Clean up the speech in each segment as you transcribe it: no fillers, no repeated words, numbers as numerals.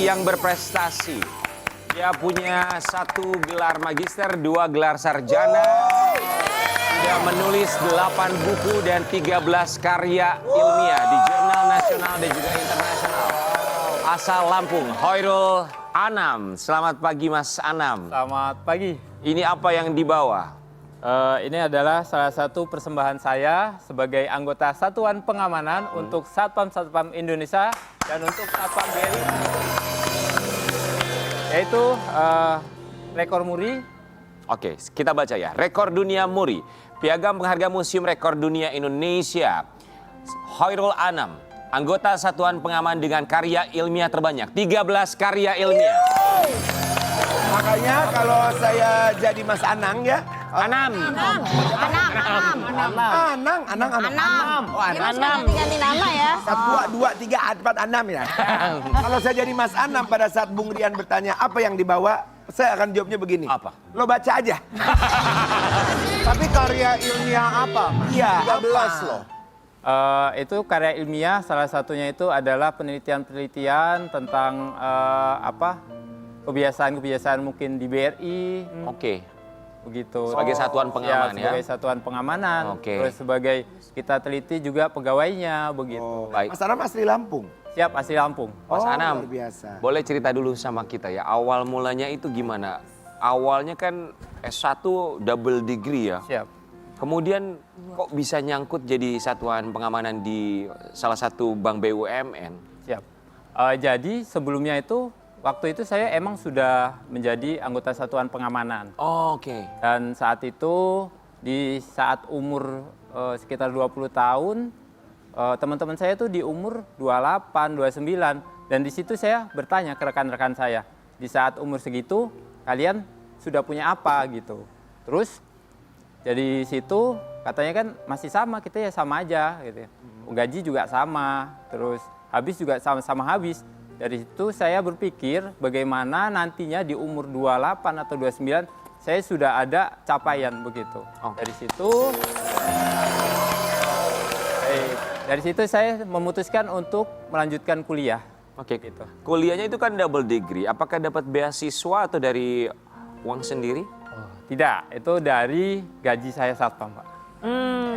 laki-laki yang berprestasi. Dia punya 1 gelar magister, 2 gelar sarjana. Dia menulis 8 buku dan 13 karya ilmiah di jurnal nasional dan juga internasional. Asal Lampung, Khairul Anam. Selamat pagi Mas Anam. Selamat pagi. Ini apa yang dibawa? Ini adalah salah satu persembahan saya sebagai anggota Satuan Pengamanan untuk Satpam Indonesia dan untuk Satpam BRI, yaitu rekor muri. Oke, kita baca ya. Rekor dunia muri, Piagam Penghargaan Museum Rekor Dunia Indonesia. Khairul Anam, anggota Satuan Pengaman dengan karya ilmiah terbanyak, 13 karya ilmiah. Makanya kalau saya jadi Mas Anang ya. Anam. Anang. Oh, Anam. Ganti nama ya. 1, 2, 3, 4 Anam ya. Kalau saya jadi Mas Anam pada saat Bung Rian bertanya apa yang dibawa, saya akan jawabnya begini. Apa? Lo baca aja. Tapi karya ilmiah apa? Iya. 13 loh. Itu karya ilmiah, salah satunya itu adalah penelitian-penelitian tentang kebiasaan-kebiasaan mungkin di BRI. Oke. Begitu. Sebagai satuan pengaman ya? Sebagai satuan pengamanan. Oke. Terus sebagai kita teliti juga pegawainya begitu. Oh, Baik. Mas Anam asli Lampung. Siap, asli Lampung. Mas Oh, Anam, luar biasa. boleh cerita dulu sama kita ya, awal mulanya itu gimana? Awalnya kan S1 double degree ya. Siap. Kemudian kok bisa nyangkut jadi satuan pengamanan di salah satu bank BUMN? Siap. Jadi sebelumnya itu, waktu itu saya emang sudah menjadi anggota Satuan Pengamanan. Oh, oke. Dan saat itu, di saat umur sekitar 20 tahun, teman-teman saya tuh di umur 28, 29. Dan di situ saya bertanya ke rekan-rekan saya, di saat umur segitu, kalian sudah punya apa gitu. Terus, dari situ katanya kan masih sama, kita ya sama aja gitu ya. Gaji juga sama, terus habis juga sama-sama habis. Dari situ saya berpikir bagaimana nantinya di umur 28 atau 29 saya sudah ada capaian begitu. Dari situ saya memutuskan untuk melanjutkan kuliah. Oke, Gitu. kuliahnya itu kan double degree. Apakah dapat beasiswa atau dari uang sendiri? Tidak, itu dari gaji saya satpam, Pak.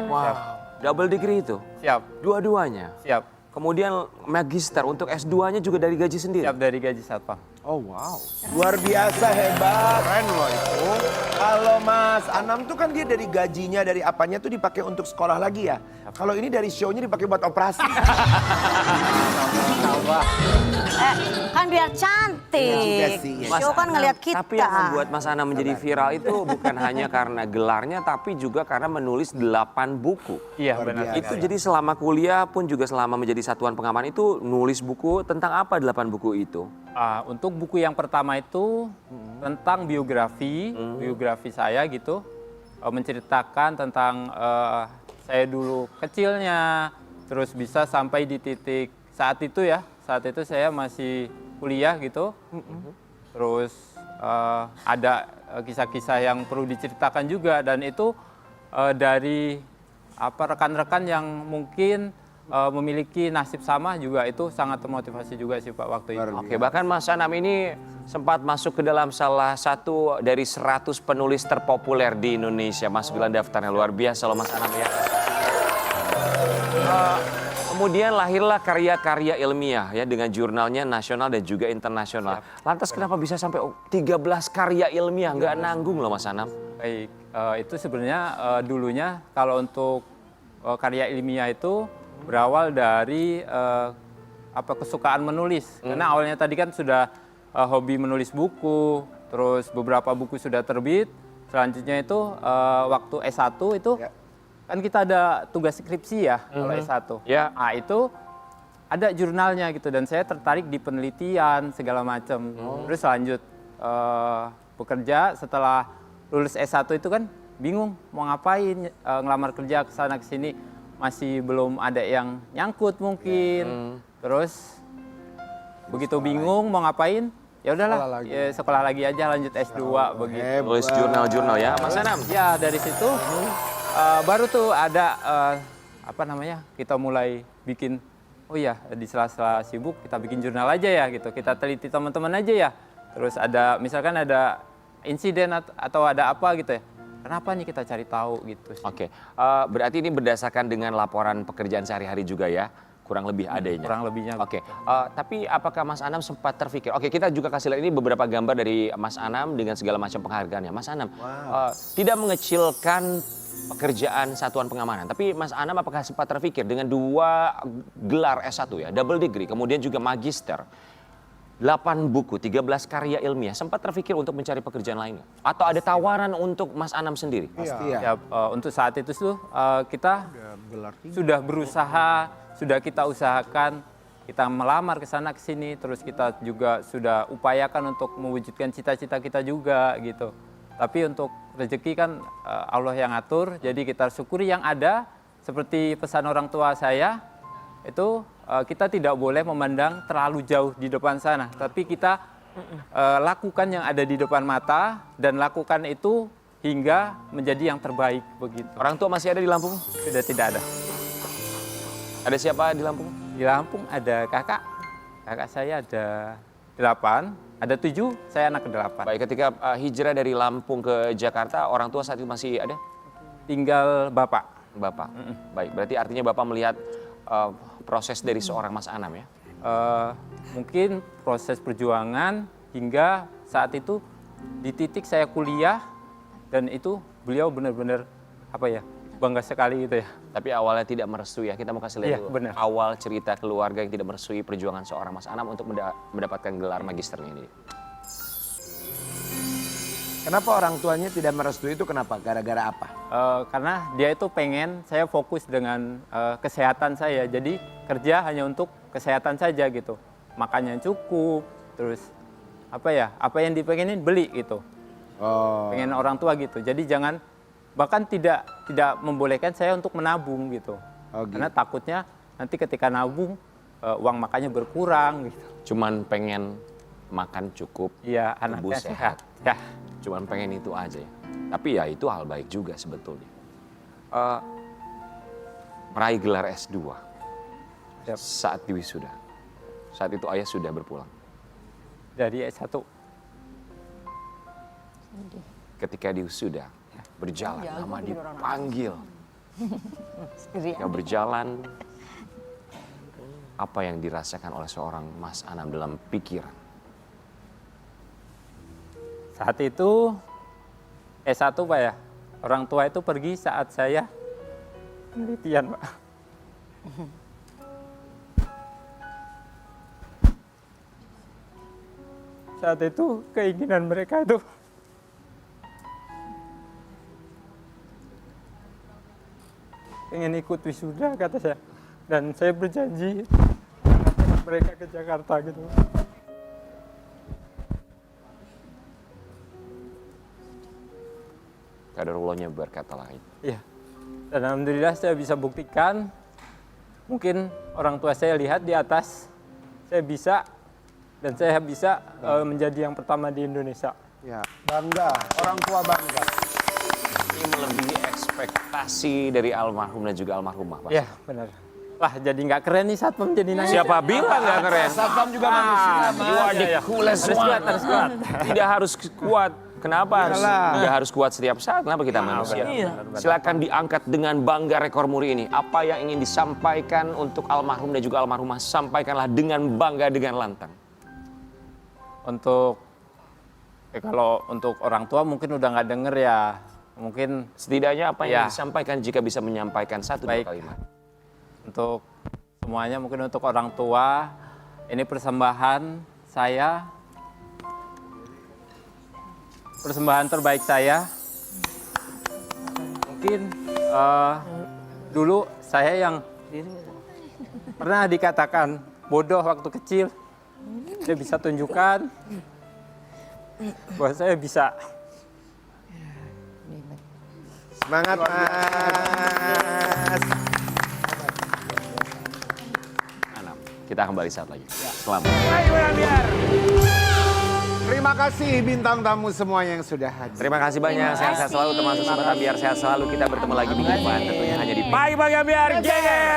Wow, double degree itu? Siap, Dua-duanya? siap, Kemudian magister untuk S2-nya juga dari gaji sendiri? siap dari gaji satpam. Oh wow. Luar biasa hebat. Keren loh itu. Kalau Mas Anam tuh kan dia dari gajinya, dari apanya tuh dipakai untuk sekolah lagi ya. Kalau ini dari show-nya dipakai buat operasi. Kan biar cantik. Iya juga sih, iya. Show kan ngeliat kita. Tapi yang membuat Mas Anam menjadi viral itu bukan hanya karena gelarnya, tapi juga karena menulis 8 buku. Iya, Luar benar. biasa. Itu jadi selama kuliah pun juga selama menjadi satuan pengaman itu nulis buku tentang apa 8 buku itu? Untuk buku yang pertama itu tentang biografi saya gitu, menceritakan tentang saya dulu kecilnya, terus bisa sampai di titik saat itu saya masih kuliah gitu, terus ada kisah-kisah yang perlu diceritakan juga dan itu dari rekan-rekan yang mungkin memiliki nasib sama juga itu sangat termotivasi juga sih Pak waktu itu. Oke, bahkan Mas Anam ini sempat masuk ke dalam salah satu dari 100 penulis terpopuler di Indonesia. Masuk dalam daftarnya, luar biasa loh Mas Anam ya. Kemudian lahirlah karya-karya ilmiah ya dengan jurnalnya nasional dan juga internasional. Lantas kenapa bisa sampai 13 karya ilmiah? Nggak nanggung loh Mas Anam. Baik, itu sebenarnya dulunya kalau untuk karya ilmiah itu berawal dari kesukaan menulis. Karena awalnya tadi kan sudah hobi menulis buku, terus beberapa buku sudah terbit. Selanjutnya itu waktu S1 itu kan kita ada tugas skripsi ya kalau S1. Ya. Nah, itu ada jurnalnya gitu dan saya tertarik di penelitian segala macam. Terus lanjut bekerja setelah lulus S1 itu kan bingung mau ngapain, ngelamar kerja ke sana ke sini masih belum ada yang nyangkut mungkin. Terus begitu bingung mau ngapain, ya udahlah sekolah lagi aja lanjut S2 begitu. Tulis jurnal-jurnal ya Mas Anam. Ya dari situ baru tuh ada kita mulai bikin oh iya di sela-sela sibuk kita bikin jurnal aja ya gitu. Kita teliti teman-teman aja ya. Terus ada misalkan ada insiden atau ada apa gitu ya. Kenapa nih kita cari tahu gitu sih. Oke, berarti ini berdasarkan dengan laporan pekerjaan sehari-hari juga ya, kurang lebih adanya. Kurang lebihnya. Oke, tapi apakah Mas Anam sempat terpikir? Oke, kita juga kasih lihat ini beberapa gambar dari Mas Anam dengan segala macam penghargaannya. Mas Anam tidak mengecilkan pekerjaan satuan pengamanan, tapi Mas Anam apakah sempat terpikir dengan 2 gelar S1 ya, double degree, kemudian juga magister, 8 buku, 13 karya ilmiah, sempat terpikir untuk mencari pekerjaan lainnya? Atau ada tawaran untuk Mas Anam sendiri? Pasti Ya, ya. untuk saat itu tuh kita sudah berusaha, sudah kita usahakan, kita melamar ke sana ke sini, terus kita juga sudah upayakan untuk mewujudkan cita-cita kita juga gitu. Tapi untuk rezeki kan Allah yang atur, jadi kita syukuri yang ada. Seperti pesan orang tua saya, itu kita tidak boleh memandang terlalu jauh di depan sana, tapi kita lakukan yang ada di depan mata dan lakukan itu hingga menjadi yang terbaik begitu. Orang tua masih ada di Lampung? Sudah tidak ada. Ada siapa di Lampung? Di Lampung ada kakak saya ada 8, ada 7, saya anak ke-8. Baik, ketika hijrah dari Lampung ke Jakarta, orang tua saat itu masih ada? Tinggal bapak. Bapak. Baik, berarti artinya Bapak melihat proses dari seorang Mas Anam ya? Mungkin proses perjuangan hingga saat itu di titik saya kuliah dan itu beliau benar-benar apa ya, bangga sekali gitu ya. Tapi awalnya tidak merestui ya, kita mau kasih lihat Iya, dulu. benar. Awal cerita keluarga yang tidak merestui perjuangan seorang Mas Anam untuk mendapatkan gelar magisternya ini. Kenapa orang tuanya tidak merestui itu kenapa? Gara-gara apa? Karena dia itu pengen saya fokus dengan kesehatan saya. Jadi kerja hanya untuk kesehatan saja gitu. Makannya cukup, terus apa yang dipengenin beli gitu. Oh. Pengen orang tua gitu. Jadi jangan, bahkan tidak membolehkan saya untuk menabung gitu. Oh, gitu. Karena takutnya nanti ketika nabung uang makannya berkurang gitu. Cuman pengen makan cukup, Iya, tubuh anaknya sehat. Ya. Cuman pengen itu aja ya. Tapi ya itu hal baik juga sebetulnya. Meraih gelar S2 Yap. saat di wisuda. Saat itu ayah sudah berpulang. Dari S1. Ketika di wisuda, berjalan, nama dipanggil. Yang berjalan, apa yang dirasakan oleh seorang Mas Anam dalam pikiran? Saat itu S1 Pak ya, orang tua itu pergi saat saya penelitian Pak. Saat itu keinginan mereka itu pengen ikut wisuda kata saya. Dan saya berjanji mereka ke Jakarta gitu. Qadarullahnya berkata lain. Iya. Dan alhamdulillah saya bisa buktikan, mungkin orang tua saya lihat di atas, saya bisa, dan saya bisa menjadi yang pertama di Indonesia. Ya, bangga. Orang tua bangga. Ini melebihi ekspektasi dari almarhum dan juga almarhumah, Pak. Iya, benar. Wah, jadi nggak keren nih Satpam jadi nangis. Siapa bilang nggak keren? Satpam juga manusia, Mas. You are the coolest Harus one. kuat, harus kuat. Tidak harus kuat. Kenapa harus? Iyalah. Tidak harus kuat setiap saat. Kenapa kita manusia? benar. Silakan diangkat dengan bangga rekor muri ini. Apa yang ingin disampaikan untuk almarhum dan juga almarhumah, sampaikanlah dengan bangga, dengan lantang. Untuk kalau untuk orang tua mungkin udah nggak denger ya, mungkin Setidaknya apa yang Ya. disampaikan jika bisa menyampaikan satu dua Baik. kalimat. untuk semuanya, mungkin untuk orang tua, ini persembahan saya, persembahan terbaik saya. Mungkin dulu saya yang pernah dikatakan bodoh waktu kecil, saya bisa tunjukkan bahwa saya bisa. Semangat, Mas. Anam, kita kembali saat lagi. Selamat. Terima kasih bintang tamu semuanya yang sudah hadir. Terima kasih banyak. Sehat-sehat selalu termasuk Sobat Ambiar. Sehat selalu. Kita bertemu lagi minggu depan tentunya hanya di Pagi Pagi Ambiar. Geng!